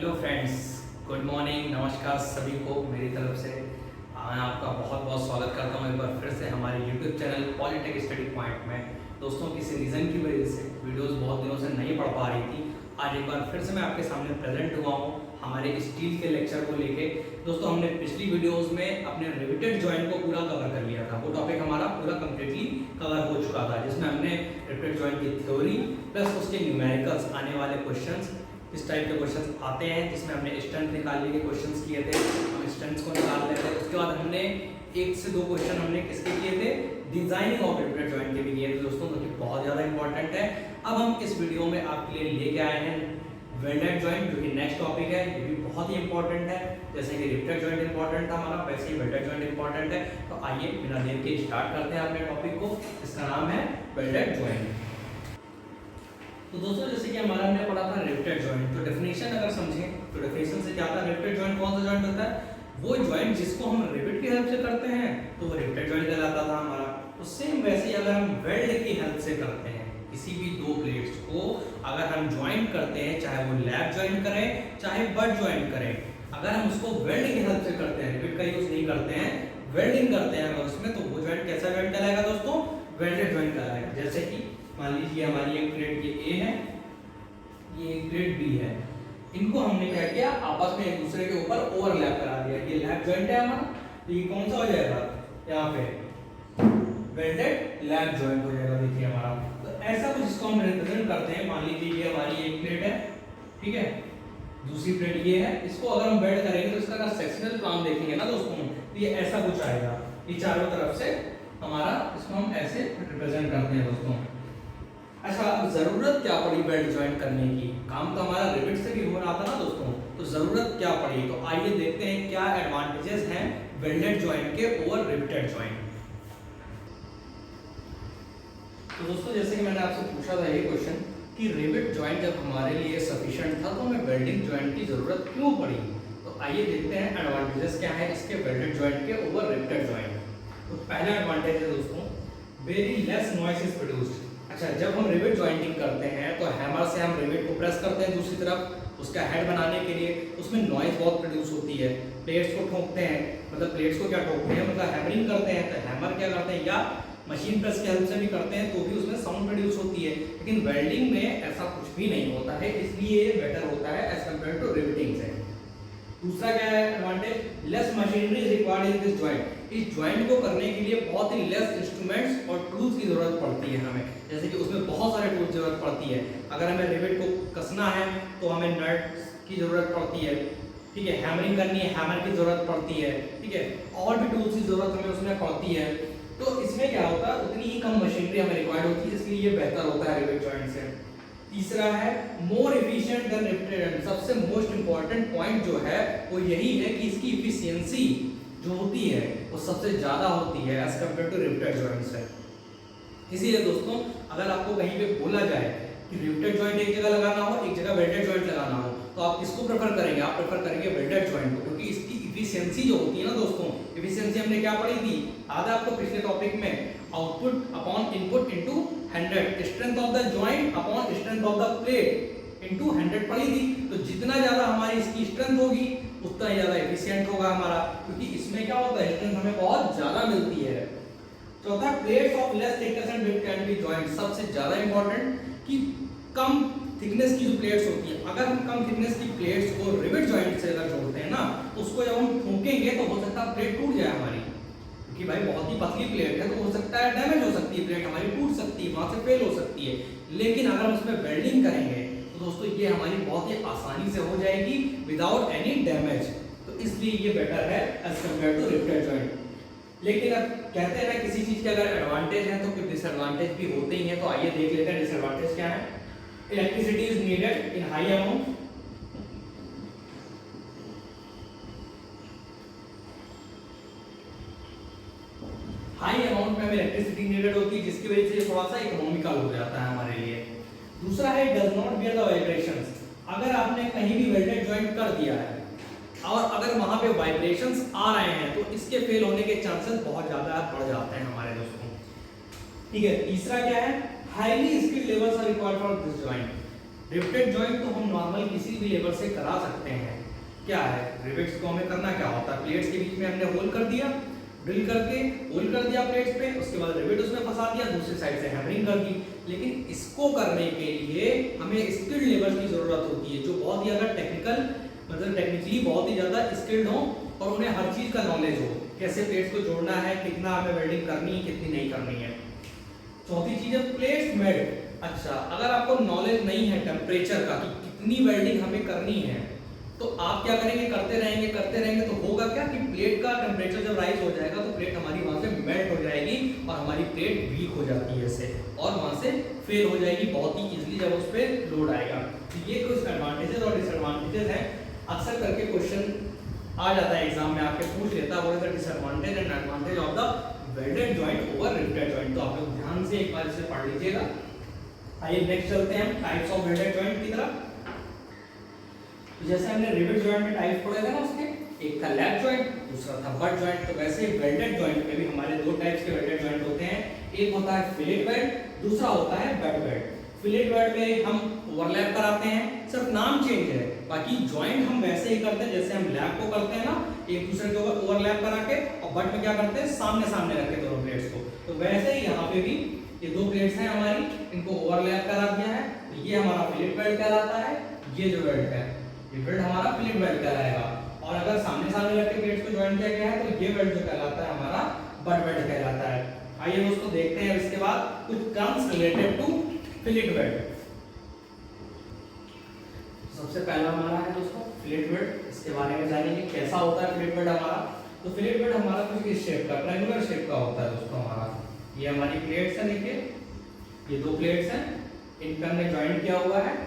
Hello friends, good morning, नमस्कार सभी को मेरी तरफ से। मैं आपका बहुत बहुत स्वागत करता हूँ एक बार फिर से हमारे YouTube channel polytech study point में। दोस्तों, किसी रीज़न की वजह से वीडियोस बहुत दिनों से नहीं पढ़ पा रही थी। आज एक बार फिर से मैं आपके सामने प्रेजेंट हुआ हूँ हमारे स्टील के लेक्चर को लेके। दोस्तों, हमने पिछली वीडियोज़ में अपने रिवेटेड जॉइंट को पूरा कवर कर लिया था। वो टॉपिक हमारा पूरा कम्प्लीटली कवर हो चुका था, जिसमें हमने रिवेटेड जॉइंट की थ्योरी प्लस उसके न्यूमेरिकल्स आने वाले क्वेश्चंस, इस टाइप के क्वेश्चंस आते हैं जिसमें हमने स्ट्रेंथ निकालने के क्वेश्चंस किए थे। हम स्ट्रेंथ्स को निकाल लेते हैं। उसके बाद हमने 1 से 2 क्वेश्चन हमने किसके किए थे, डिजाइनिंग ऑफ रिवेटेड जॉइंट के भी किए थे दोस्तों, जो कि बहुत ज़्यादा इंपॉर्टेंट है। अब हम इस वीडियो में आपके लिए लेके आए हैं वेल्डेड जॉइंट, जो कि नेक्स्ट टॉपिक है। ये भी बहुत ही इंपॉर्टेंट है। जैसे कि रिवेटेड जॉइंट इंपॉर्टेंट था हमारा, वैसे ही वेल्डेड जॉइंट इंपॉर्टेंट है। तो आइए बिना देर के स्टार्ट करते हैं अपने टॉपिक को। इसका नाम है वेल्डेड जॉइंट। तो दोस्तों, जैसे कि हमारा हमने पढ़ा था रिवेटेड जॉइंट, तो डेफिनेशन अगर समझें तो डेफिनेशन से क्या था, रिवेटेड जॉइंट कौन सा जॉइंट होता है, वो जॉइंट जिसको हम रिवेट की हेल्प से करते हैं तो वो रिवेटेड जॉइंट कहलाता था हमारा। तो सेम वैसे ही अगर हम वेल्ड की हेल्प से करते हैं किसी भी 2 प्लेट्स को, अगर हम ज्वाइंट करते हैं, चाहे वो लैप ज्वाइंट करें चाहे बट ज्वाइंट करें, अगर हम उसको वेल्ड की हेल्प से करते हैं, रिवेट का यूज नहीं करते हैं, वेल्डिंग करते हैं अगर उसमें, तो वो जॉइंट कैसा जॉइंट कहलाएगा दोस्तों, वेल्डेड जॉइंट कहलाएगा। जैसे कि मान लीजिए हमारी एक प्लेट ये ए है, ये एक प्लेट बी है, इनको हमने क्या किया, आपस में एक दूसरे के ऊपर ओवरलैप करा दिया। ये लैप जॉइंट है हमारा, तो ये कौन सा हो जाएगा, यहाँ पे वेल्डेड लैप जॉइंट हो जाएगा। देखिए हमारा, तो ऐसा कुछ इसको हम रिप्रेजेंट करते हैं। मान लीजिए ये हमारी एक प्लेट है, ठीक है, दूसरी प्लेट ये है, इसको अगर हम वेल्ड करेंगे तो इसका अगर सेक्शनल प्लान देखेंगे ना दोस्तों, तो ये ऐसा कुछ आएगा। ये चारों तरफ से हमारा, इसको हम ऐसे रिप्रेजेंट करते हैं दोस्तों। अच्छा, अब जरूरत क्या पड़ी वेल्ड ज्वाइंट करने की, काम तो हमारा रिवेट से भी हो रहा था ना दोस्तों, तो जरूरत क्या पड़ी, तो आइए देखते हैं क्या एडवांटेजेस हैं वेल्डेड ज्वाइंट के ओवर रिवेटेड ज्वाइंट। तो दोस्तों, जैसे कि मैंने आपसे पूछा था ये क्वेश्चन कि रिवेट ज्वाइंट जब हमारे लिए सफिशिएंट था तो हमें वेल्डिंग ज्वाइंट की जरूरत क्यों पड़ी। तो आइए देखते हैं एडवांटेजेस क्या है इसके वेल्डेड ज्वाइंट के ओवर रिवेटेड ज्वाइंट। तो पहला एडवांटेज है दोस्तों, very less noise is produced. अच्छा, जब हम रिवेट जॉइंटिंग करते हैं तो हैमर से हम रिवेट को प्रेस करते हैं दूसरी तरफ उसका हेड बनाने के लिए, उसमें नॉइज बहुत प्रोड्यूस होती है। प्लेट्स को ठोकते हैं, मतलब प्लेट्स को क्या ठोकते हैं, मतलब हैमरिंग करते हैं, तो हैमर क्या करते हैं, या मशीन प्रेस की हेल्प से भी करते हैं तो भी उसमें साउंड प्रोड्यूस होती है। लेकिन वेल्डिंग में ऐसा कुछ भी नहीं होता है, इसलिए ये बेटर होता है एज कम्पेयर टू रिवेटिंग से। दूसरा क्या है advantage, less machinery required in this joint. इस जॉइंट को करने के लिए बहुत ही लेस इंस्ट्रूमेंट्स और टूल्स की जरूरत पड़ती है हमें, जैसे कि उसमें बहुत सारे टूल्स की जरूरत पड़ती है। अगर हमें रिवेट को कसना है तो हमें नट की जरूरत पड़ती है, ठीक है, हैमरिंग करनी है, हैमर की जरूरत पड़ती है, ठीक है, और भी टूल्स की जरूरत हमें उसमें पड़ती है। तो इसमें क्या होता है, उतनी ही कम मशीनरी हमें रिक्वायर्ड होती है, इसलिए ये बेहतर होता है रिवेट जॉइंट से। तीसरा है मोर एफिशिएंट देन रिवेटेड। सबसे मोस्ट इंपॉर्टेंट पॉइंट जो है वो यही है कि इसकी इफिशियंसी जो होती है वो सबसे ज्यादा होती है as compare to riveted joint से। इसीलिए दोस्तों, अगर आपको कहीं पे बोला जाए कि रिवेटेड जॉइंट एक जगह लगाना हो, एक जगह वेल्डेड जॉइंट लगाना हो, तो आप किसको प्रेफर करेंगे, आप प्रेफर करेंगे वेल्डेड जॉइंट को, क्योंकि इसकी इफिशियंसी जो होती है ना दोस्तों, इफिशियंसी हमने क्या पढ़ी थी, आधा आपको पिछले टॉपिक में, output upon input into 100, strength of the joint upon strength of the plate into 100 पढ़ी थी। तो जितना ज्यादा हमारी इसकी स्ट्रेंथ होगी उतना ही ज्यादा एफिशिएंट होगा हमारा, क्योंकि इसमें क्या होता है, स्ट्रेंथ हमें बहुत ज्यादा मिलती है। चौथा, plates of less thickness and width can be joint. सबसे ज्यादा इंपॉर्टेंट कि कम थिकनेस की जो प्लेट्स होती है, अगर हम कम थिकनेस की प्लेट्स को रिवेट जॉइंट से अगर जोड़ते हैं ना, तो उसको जब हम ठोकेंगे तो हो सकता है प्लेट टूट जाए हमारी, क्योंकि भाई बहुत ही पतली प्लेट है, तो हो सकता है डैमेज हो सकती है, प्लेट हमारी टूट सकती है, वहां से फेल हो सकती है। लेकिन अगर हम उसमें वेल्डिंग करेंगे तो दोस्तों ये हमारी बहुत ही आसानी से हो जाएगी विदाउट एनी डैमेज, तो इसलिए ये बेटर है as compare to riveted joint. लेकिन अब कहते हैं ना, किसी चीज के अगर एडवांटेज है तो कुछ डिसएडवांटेज भी होते ही हैं, तो आइए देख लेते हैं डिसएडवांटेज क्या है। Electricity is needed in high amount. High amount में हमें इलेक्ट्रिसिटी नीडेड होती है, जिसकी वजह से ये थोड़ा सा इकोनॉमिकल हो जाता है हमारे लिए। दूसरा है does not bear the vibrations. अगर आपने कहीं भी वेल्डेड जॉइंट कर दिया है और अगर वहां पे वाइब्रेशंस आ रहे हैं तो इसके फेल होने के चांसेस बहुत ज्यादा बढ़ जाते हैं हमारे दोस्तों, ठीक है। तीसरा क्या है, highly skilled labours are required for this joint. Riveted joint तो हम नॉर्मल किसी भी लेबर से करा सकते हैं। क्या है, रिवेट्स को हमें करना क्या होता है, प्लेट्स के बीच में हमने होल कर दिया, ड्रिल करके होल कर दिया प्लेट्स पे, उसके बाद रिवेट उसमें फंसा दिया, दूसरी साइड से हैमरिंग कर दी। लेकिन इसको करने के लिए हमें स्किल्ड लेबर की जरूरत होती है, जो बहुत ही ज्यादा टेक्निकल, मतलब टेक्निकली बहुत ही ज्यादा स्किल्ड हो और उन्हें हर चीज का नॉलेज हो, कैसे प्लेट्स को जोड़ना है, कितना हमें वेल्डिंग करनी है, कितनी नहीं करनी है। चौथी चीज है प्लेट्स मेल्ट। अच्छा, अगर आपको नॉलेज नहीं है टेम्परेचर का कि कितनी वेल्डिंग हमें करनी है, तो आप क्या करेंगे, करते रहेंगे तो होगा क्या कि प्लेट का टेम्परेचर जब राइज हो जाएगा तो प्लेट हमारी वहां से मेल्ट हो जाएगी और हमारी प्लेट वीक हो जाती है इससे, और वहां से फेल हो जाएगी बहुत ही इजीली जब उस पर लोड आएगा। तो ये कुछ एडवांटेजेस और डिसएडवांटेजेस हैं, अक्सर करके क्वेश्चन आ जाता है एग्जाम में, आपके पूछ लेता है what is the disadvantage and advantage of the welded joint over riveted joint. तो आप लोग ध्यान से एक बार इसे पढ़ लीजिएगा। आइए नेक्स्ट चलते हैं हम टाइप्स ऑफ वेल्डेड जॉइंट की तरफ। जैसे हमने रिवेट जॉइंट में टाइप पढ़े थे ना उसके, एक था लैप जॉइंट, दूसरा था बट जॉइंट। तो वैसे वेल्डेड जॉइंट में भी हमारे दो टाइप्स के वेल्डेड जॉइंट होते हैं, एक होता है फिलेट वेल्ड, दूसरा होता है बट वेल्ड। फिलेट वेल्ड में हम ओवरलैप कराते हैं, सिर्फ नाम चेंज है, बाकी जॉइंट हम वैसे ही करते हैं जैसे हम लैप को करते हैं ना, एक दूसरे के ऊपर ओवरलैप करा के, और बट में क्या करते हैं, सामने सामने रख के दोनों प्लेट्स को। तो वैसे ही यहाँ पे भी ये दो प्लेट्स हैं हमारी, इनको ओवरलैप करा दिया है, ये हमारा फिलेट वेल्ड कहलाता है, ये जो वेल्ड है ये वेल्ड हमारा फिलेट वेल्ड कहलाएगा। और अगर सामने सामने रख के प्लेट्स को ज्वाइन किया गया है तो ये वेल्ड जो कहलाता है हमारा बट वेल्ड कहलाता है। आइए दोस्तों देखते हैं इसके बाद कुछ terms related to fillet weld. सबसे पहला हमारा है दोस्तों फिलेट वेल्ड, इसके बारे में जानेंगे कैसा होता है फिलेट वेल्ड हमारा। तो फिलेट वेल्ड हमारा कुछ इस शेप का, ट्रायंगुलर शेप का होता है दोस्तों हमारा। ये हमारी प्लेट्स हैं, देखिए ये दो प्लेट्स हैं, इन पे हमने ज्वाइन किया हुआ है।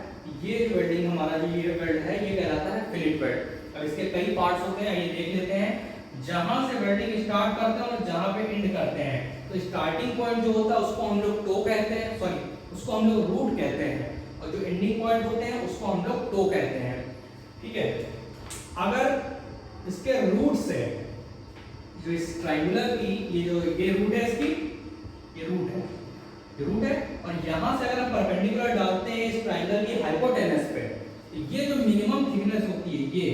ये वेल्डिंग हमारा जो ये वेल्ड है ये कहलाता है फिलेट वेल्ड। और इसके कई पार्ट्स होते हैं, ये देख लेते हैं। जहां से वेल्डिंग स्टार्ट करते हैं और जहां पे एंड करते हैं, तो स्टार्टिंग पॉइंट जो होता है उसको हम लोग टो कहते हैं, सॉरी उसको हम लोग रूट कहते हैं, और जो एंडिंग पॉइंट होते हैं उसको हम लोग टो कहते हैं। ठीक है, अगर इसके रूट से जो इस ट्रायंगुलर की ये रूट है, इसकी ये रूट है, ये रूट है, और यहां से अगर हम परपेंडिकुलर डालते हैं इस ट्रायंगल की हाइपोटेनस पे, तो ये जो मिनिमम थिकनेस होती है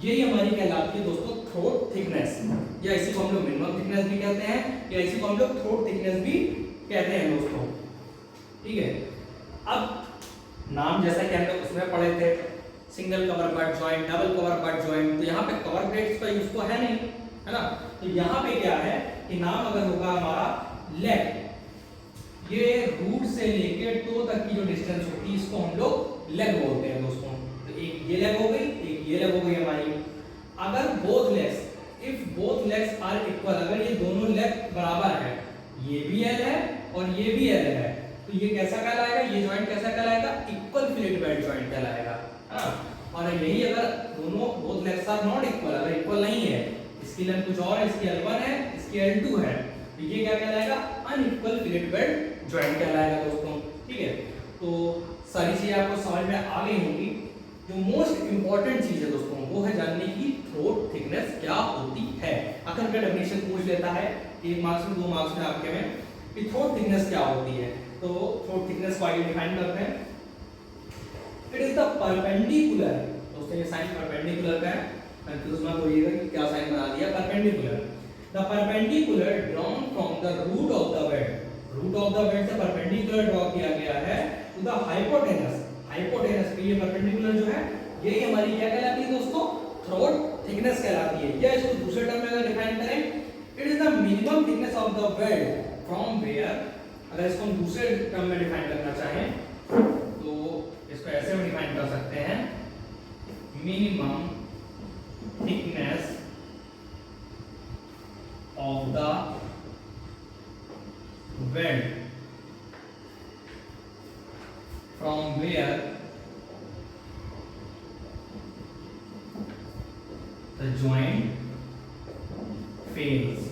ये हमारी कहलाती है दोस्तों थ्रोट थिकनेस, या इसी को हम लोग मिनिमम थिकनेस भी कहते हैं, या इसी को हम लोग थ्रोट थिकनेस भी कहते हैं दोस्तों। ठीक है, अब नाम जैसा कि हम लोग उसमें पढ़े थे, single cover butt joint, double cover butt joint, तो यहाँ पे कवर प्लेट्स का यूज तो है नहीं, है ना। तो यहाँ पे क्या है कि नाम अगर होगा हमारा लेग, ये रूट से लेके टो तक की जो डिस्टेंस होती है इसको हम लोग लेग बोलते हैं दोस्तों। तो एक ये लेग हो गई, एक ये लेग हो गई हमारी। अगर both legs, if both legs are equal, अगर ये दोनों लेग बराबर है, ये भी एल है और ये भी एल है, तो ये कैसा कहलाएगा, ये जॉइंट कैसा कहलाएगा, इक्वल फिलेट वेल्ड जॉइंट कहलाएगा। और यही अगर दोनों both legs are not equal, अगर इक्वल नहीं है, इसकी लेंथ कुछ और है, इसकी L1 है, इसकी L2 है, तो ये क्या कहलाएगा, अनइक्वल फिलेट वेल्ड जॉइंट कहलाएगा दोस्तों। ठीक है, तो सारी चीजें आपको समझ में आ गई होंगी। जो मोस्ट इंपॉर्टेंट चीज है दोस्तों वो है जानने की थ्रोट थिकनेस क्या होती है। अगर का डेफिनेशन पूछ लेता है 1 मार्क्स में 2 मार्क्स में आपके में कि थ्रोट थिकनेस क्या होती है, तो थ्रोट थिकनेस को आगे डिफाइन करते हैं। इट इज द परपेंडिकुलर, दोस्तों ये साइन परपेंडिकुलर का है, कंफ्यूज मत होइएगा कि क्या साइन बना दिया, perpendicular. The perpendicular drawn from the root of the weld, root of the weld से परपेंडिकुलर ड्रॉ किया गया है टू द हाइपोटेनस, हाइपोटेनस पे ये परपेंडिकुलर जो है यही हमारी क्या कहलाती है दोस्तों, थ्रोट थिकनेस कहलाती है। या इसको दूसरे टर्म में अगर डिफाइन करें, it is the minimum thickness of the weld from where, अगर इसको हम दूसरे टर्म में डिफाइन करना चाहें तो इसको ऐसे हम डिफाइन कर सकते हैं, minimum thickness of the weld from where the joint fails।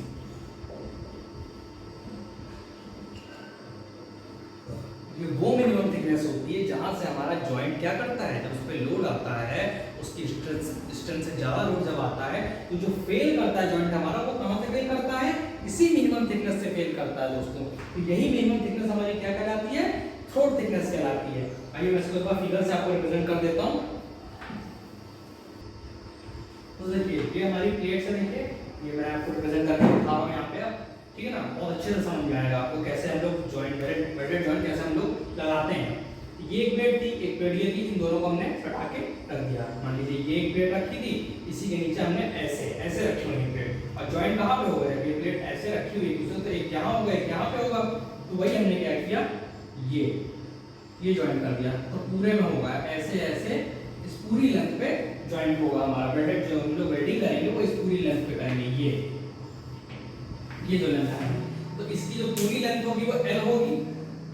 ये वो मिनिमम थिकनेस होती है जहां से हमारा जॉइंट क्या करता है, जब उस पर लोड आता है, उसकी डिस्टेंस से ज्यादा लोड जब आता है, तो जो फेल करता है जॉइंट हमारा, वो कहां से फेल करता है, इसी मिनिमम थिकनेस से फेल करता है दोस्तों। तो यही मिनिमम थिकनेस हमारी क्या कहलाती है, थ्रोट थिकनेस कहलाती है। आइए मैं इसको एक बार फिगर से आपको रिप्रेजेंट कर देता हूँ। तो देखिए ये हमारी प्लेट्स है, देखिए ये मैं आपको रिप्रेजेंट करके दिखा रहा हूँ यहाँ पे आप, ठीक है ना, बहुत अच्छे से समझ में आएगा आपको कैसे हम लोग जॉइंट वेल्डेड जॉइंट कैसे हम लोग लगाते हैं। ये एक प्लेट थी, एक प्लेट ये थी, इन दोनों को हमने सटा के रख दिया। मान लीजिए ये एक प्लेट रखी थी, इसी के नीचे हमने ऐसे ऐसे रखी हुई प्लेट, और जॉइंट कहाँ पे होगा, ये प्लेट ऐसे रखी हुई दूसरे, तो एक यहाँ होगा एक यहाँ पे होगा, तो वही हमने क्या किया, ये जॉइंट कर दिया, तो पूरे में होगा ऐसे ऐसे इस पूरी लेंथ पे जॉइंट होगा हमारा। वेल्डेड जो हम लोग वेल्डिंग करेंगे वो इस पूरी लेंथ पे करेंगे, ये जो लेंथ है, तो इसकी जो पूरी लेंथ होगी वो L होगी,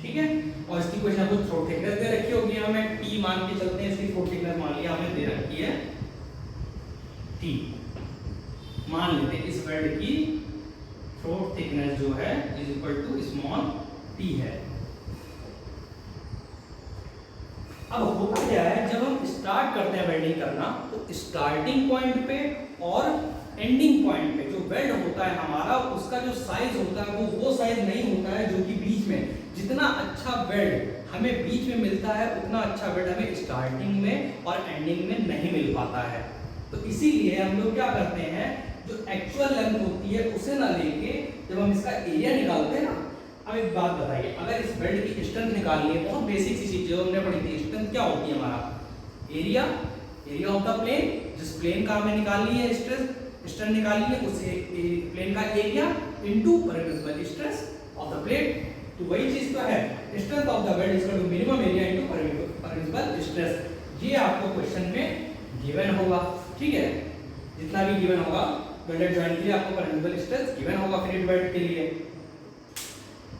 ठीक है। और इसकी कुछ ना कुछ थ्रोट थिकनेस दे रखी होगी, हमें T मान के चलते हैं, इसकी थ्रोट थिकनेस मान लिया हमें दे रखी है T, मान लेते हैं इस वेल्ड की थ्रोट थिकनेस जो है is equal to small t है। अब होता क्या है, जब हम स्टार्ट करते हैं वेल्डिंग करना, तो स्टार्टिंग पॉइंट पे और एंडिंग पॉइंट पे जो वेल्ड होता है हमारा, उसका जो साइज होता है वो साइज नहीं होता है जो कि बीच में, जितना अच्छा वेल्ड हमें बीच में मिलता है उतना अच्छा वेल्ड हमें स्टार्टिंग में और एंडिंग में नहीं मिल पाता है। तो इसीलिए हम लोग क्या करते हैं, जो एक्चुअल लेंथ होती है उसे ना लेके जब हम इसका एरिया निकालते हैं ना। अब एक बात बताइए, अगर इस वेल्ड की स्ट्रेंथ निकालनी है, बहुत बेसिक सी चीज जो हमने पढ़ी थी, स्ट्रेंथ क्या होती है हमारा, एरिया ऑफ द प्लेन, जिस प्लेन का हमें निकालनी है स्ट्रेंथ निकालनी है, उस प्लेन का area into permissible stress of the plate. तो वही चीज तो है, strength of the weld is equal to minimum area into permissible stress. ये आपको क्वेश्चन में गिवन होगा, ठीक है, जितना भी गिवन होगा वेल्डेड जॉइंट के लिए आपको परमिसिबल स्ट्रेस गिवन होगा फिनिट वेल्ड के लिए।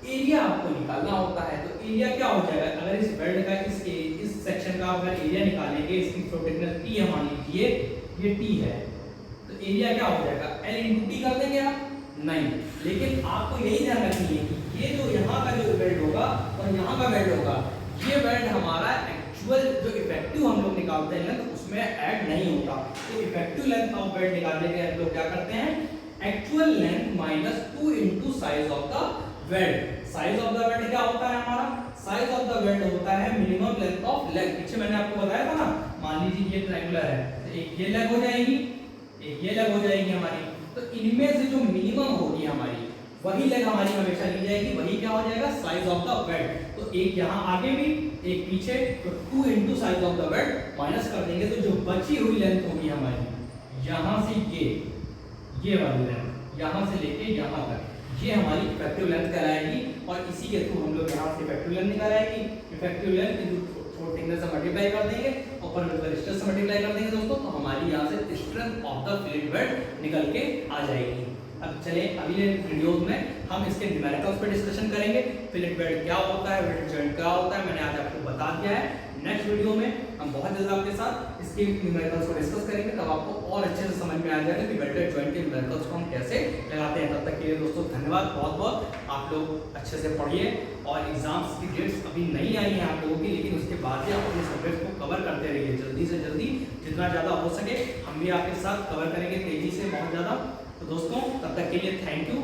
एरिया आपको निकालना होता है, तो एरिया क्या हो जाएगा, अगर इस वेल्ड का इस सेक्शन का अगर एरिया निकालेंगे, इसकी थिकनेस T है, मान लीजिए ये T है, तो एरिया क्या हो जाएगा, L × T कर देंगे आप, नहीं, लेकिन आपको यही ध्यान रखनी है कि ये जो यहाँ का जो वेल्ड होगा और यहाँ का वेल्ड होगा, ये वेल्ड हमारा एक्चुअल जो इफेक्टिव हम लोग निकालते हैं लेंथ उसमें ऐड नहीं होता। तो इफेक्टिव लेंथ ऑफ वेल्ड निकालने के हम लोग क्या करते हैं, actual length minus 2 × size of the weld. Size of the weld क्या होता है हमारा, साइज ऑफ द वेल्ड होता है मिनिमम लेंथ ऑफ लेग। पीछे मैंने आपको बताया था ना, मान लीजिए ये ट्रायंगुलर है, तो एक ये लेग हो जाएगी, एक ये लेग हो जाएगी हमारी, तो इनमें से जो मिनिमम होगी हमारी वही लेग हमारी हमेशा ली जाएगी, वही क्या हो जाएगा, साइज ऑफ द वेल्ड। तो एक यहाँ आगे भी एक पीछे, तो 2 × size of the weld minus कर देंगे, तो जो बची हुई लेंथ होगी हमारी यहाँ से ये वाली लेंथ, यहाँ से लेके यहाँ तक, ये हमारी इफेक्टिव लेंथ कहलाएगी। और इसी के थ्रू हम लोग यहाँ से इफेक्टिव लेंथ निकालेंगे, effective length into throat thickness से मल्टीप्लाई कर देंगे और परमिसिबल स्ट्रेस से मल्टीप्लाई कर देंगे दोस्तों, तो हमारी यहाँ से strength of the finite weld निकल के आ जाएगी। अब चले अगले वीडियोस में हम इसके न्यूमेरिकल्स पे डिस्कशन करेंगे, फिनिट वेल्ड क्या होता है, वेल्डेड जॉइंट क्या होता है, मैंने आज आपको बता दिया है। नेक्स्ट वीडियो में हम बहुत जल्द आपके साथ इसके न्यूमेरिकल्स को डिस्कस करेंगे, तब आपको और अच्छे से समझ में आ जाएगा कि वेल्डेड जॉइंट के न्यूमेरिकल्स को हम कैसे लगाते हैं। तब तक के लिए दोस्तों धन्यवाद, बहुत बहुत आप लोग अच्छे से पढ़िए। और एग्जाम्स की डेट्स अभी नहीं आई हैं आप लोगों की, लेकिन उसके बाद ही आप अपने सब्जेक्ट को कवर करते रहिए, जल्दी से जल्दी जितना ज़्यादा हो सके हम भी आपके साथ कवर करेंगे तेजी से, बहुत ज़्यादा। तो दोस्तों तब तक के लिए थैंक यू।